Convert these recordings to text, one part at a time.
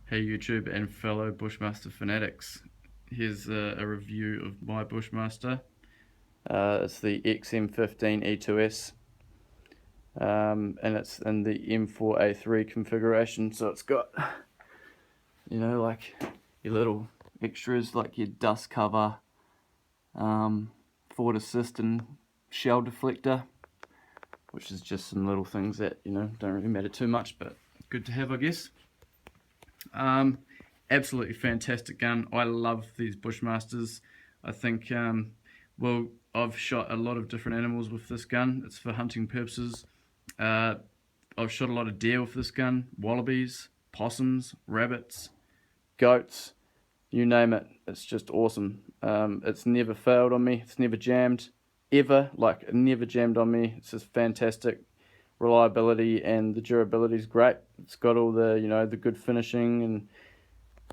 Hey YouTube and fellow Bushmaster fanatics, here's a review of my Bushmaster. It's the XM15-E2S and it's in the M4A3 configuration, so it's got, like your little extras like your dust cover, forward assist and shell deflector, which is just some little things that don't really matter too much, but good to have, I guess. Absolutely fantastic gun. I love these Bushmasters. I think, well, I've shot a lot of different animals with this gun. It's for hunting purposes. I've shot a lot of deer with this gun, wallabies, possums, rabbits, goats, you name it. It's just awesome. It's never failed on me. It's never jammed, ever. Like, it never jammed on me. It's just fantastic. Reliability and the durability is great. It's got all the the good finishing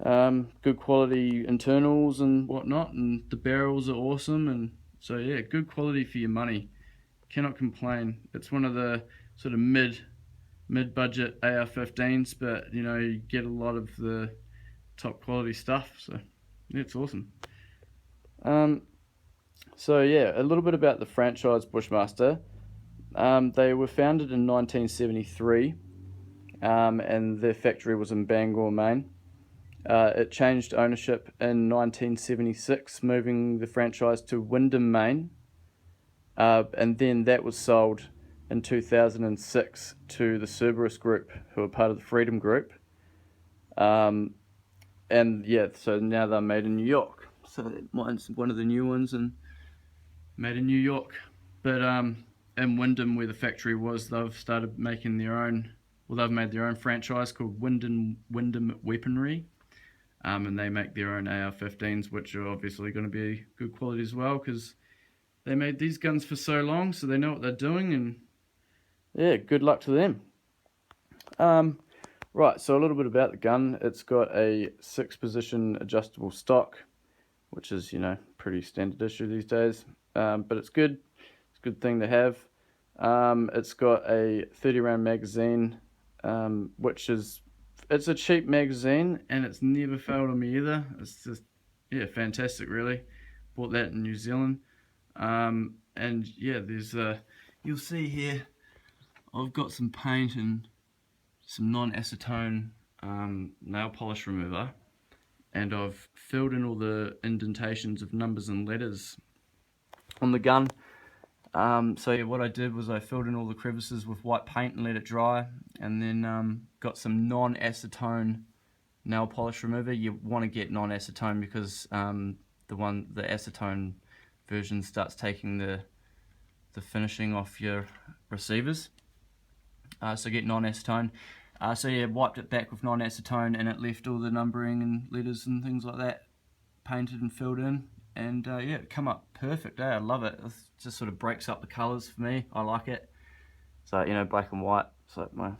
and good quality internals and whatnot, and the barrels are awesome, and so yeah, good quality for your money. Cannot complain. It's one of the sort of mid budget AR-15s, but you get a lot of the top quality stuff, so yeah, it's awesome. So yeah, a little bit about the franchise Bushmaster. They were founded in 1973, and their factory was in Bangor, Maine. It changed ownership in 1976, moving the franchise to Wyndham, Maine, and then that was sold in 2006 to the Cerberus Group, who are part of the Freedom Group. And yeah, so now they're made in New York. So mine's one of the new ones and made in New York. But in Wyndham, where the factory was, they've started making their own. Well, they've made their own franchise called Wyndham Weaponry, and they make their own AR-15s, which are obviously going to be good quality as well, because they made these guns for so long, so they know what they're doing, and yeah, good luck to them. Right, so a little bit about the gun. It's got a 6-position adjustable stock, which is pretty standard issue these days, but it's good. It's a good thing to have. It's got a 30-round magazine, which it's a cheap magazine, and it's never failed on me either. It's just, yeah, fantastic, really. Bought that in New Zealand. And yeah, there's you'll see here, I've got some paint and some non-acetone nail polish remover, and I've filled in all the indentations of numbers and letters on the gun. So yeah, what I did was I filled in all the crevices with white paint and let it dry, and then got some non-acetone nail polish remover. You want to get non-acetone because the acetone version starts taking the finishing off your receivers. So get non-acetone. So yeah, wiped it back with non-acetone, and it left all the numbering and letters and things like that painted and filled in. And yeah, it come up perfect. I love it. It just sort of breaks up the colours for me. I like it. So black and white. It's like my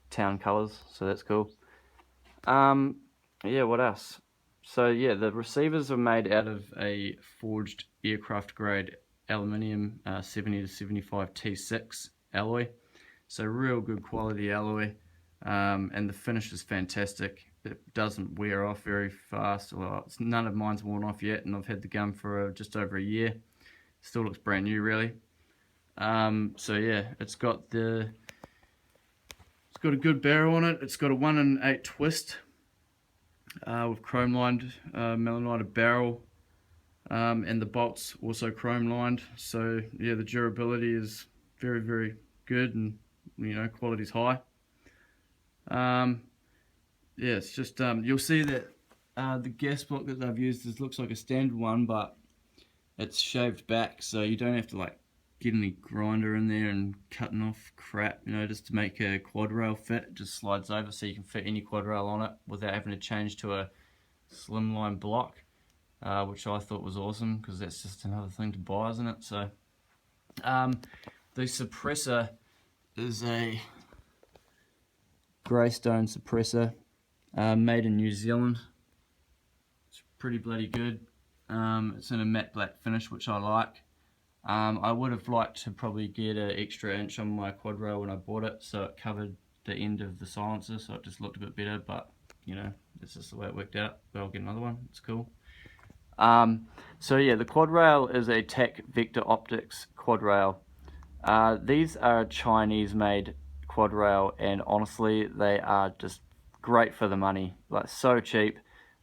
town colours. So that's cool. Yeah, what else? So yeah, the receivers are made out of a forged aircraft grade aluminium 70 to 75 T6 alloy. So real good quality alloy, and the finish is fantastic. It doesn't wear off very fast. Well, none of mine's worn off yet, and I've had the gun for just over a year. Still looks brand new, really. So yeah, it's got a good barrel on it. It's got a 1-in-8 twist with chrome lined melanoided barrel, and the bolts also chrome lined. So yeah, the durability is very, very good, and quality's high. Yeah, it's just you'll see that the gas block that they've used looks like a standard one, but it's shaved back, so you don't have to get any grinder in there and cutting off crap, just to make a quad rail fit. It just slides over, so you can fit any quad rail on it without having to change to a slimline block, which I thought was awesome, because that's just another thing to buy, isn't it? So the suppressor is a greystone suppressor, made in New Zealand. It's pretty bloody good. It's in a matte black finish, which I like. I would have liked to probably get an extra inch on my quad rail when I bought it, so it covered the end of the silencer, so it just looked a bit better, but it's just the way it worked out, but I'll get another one, it's cool. So yeah, the quad rail is a TAC Vector Optics quad rail. These are Chinese made quad rail, and honestly they are just great for the money, like so cheap,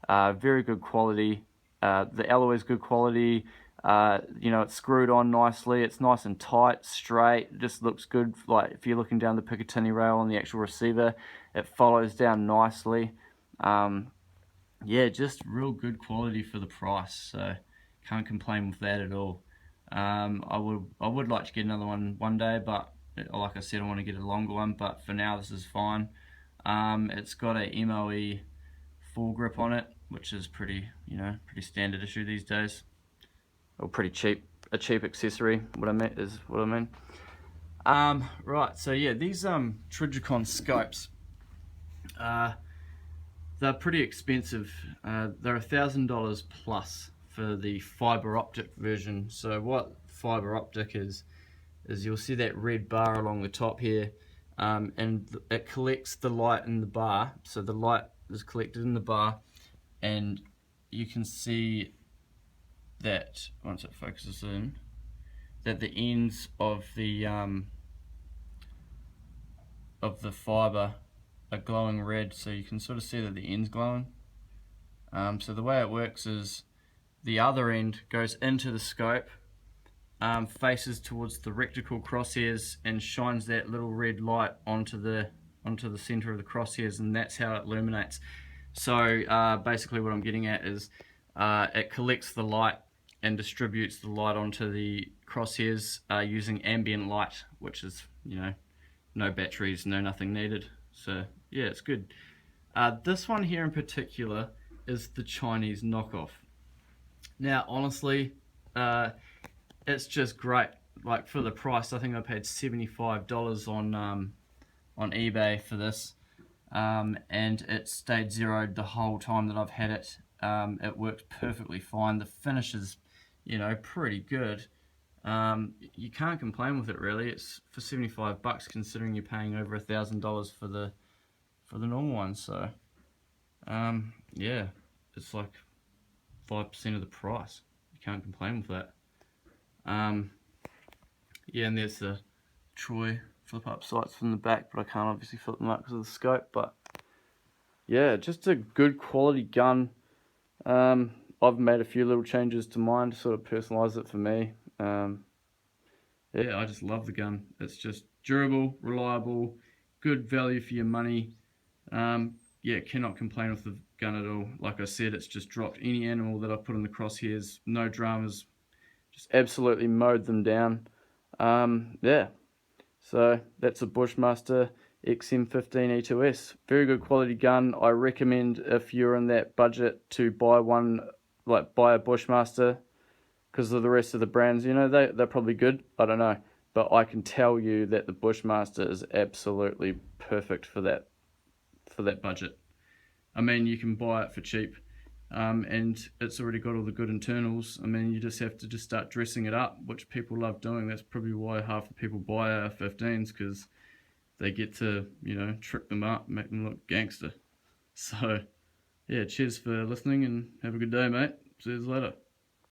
very good quality. The alloy is good quality, you know, it's screwed on nicely, it's nice and tight, straight, it just looks good. Like if you're looking down the Picatinny rail on the actual receiver, it follows down nicely. Yeah, just real good quality for the price, so can't complain with that at all. I would like to get another one day, but like I said, I want to get a longer one, but for now this is fine. It's got a MOE full grip on it, which is pretty, you know, pretty standard issue these days, or pretty cheap, a cheap accessory. What I meant is what I mean. Right, so yeah, these Trijicon scopes, they're pretty expensive. They're $1,000 plus for the fiber optic version. So what fiber optic is you'll see that red bar along the top here, and it collects the light in the bar. So the light is collected in the bar, and you can see that once it focuses in, that the ends of the fiber are glowing red, so you can sort of see that the end's glowing. So the way it works is the other end goes into the scope, faces towards the reticle crosshairs, and shines that little red light onto the center of the crosshairs, and that's how it illuminates. So basically what I'm getting at is it collects the light and distributes the light onto the crosshairs using ambient light, which is, you know, no batteries, no nothing needed. So yeah, it's good. This one here in particular is the Chinese knockoff. Now honestly, it's just great. Like for the price, I think I paid $75 on eBay for this, and it stayed zeroed the whole time that I've had it. It works perfectly fine. The finish is, you know, pretty good. You can't complain with it really. It's for $75 considering you're paying over $1,000 for the normal one. So yeah, it's like 5% of the price. You can't complain with that. Yeah, and there's the Troy flip up sights from the back, but I can't obviously flip them up because of the scope. But yeah, just a good quality gun. I've made a few little changes to mine to sort of personalize it for me. Yeah, I just love the gun. It's just durable, reliable, good value for your money. Yeah, cannot complain with the gun at all. Like I said, it's just dropped any animal that I put in the crosshairs. No dramas. Just absolutely mowed them down. Yeah, so that's a Bushmaster XM15-E2S. Very good quality gun. I recommend if you're in that budget to buy one, like buy a Bushmaster, because of the rest of the brands, you know, they're probably good, I don't know, but I can tell you that the Bushmaster is absolutely perfect for that budget. I mean, you can buy it for cheap, and it's already got all the good internals. I mean, you just have to just start dressing it up, which people love doing. That's probably why half the people buy AR-15s, because they get to, you know, trick them up, make them look gangster. So yeah, cheers for listening and have a good day, mate. See you later.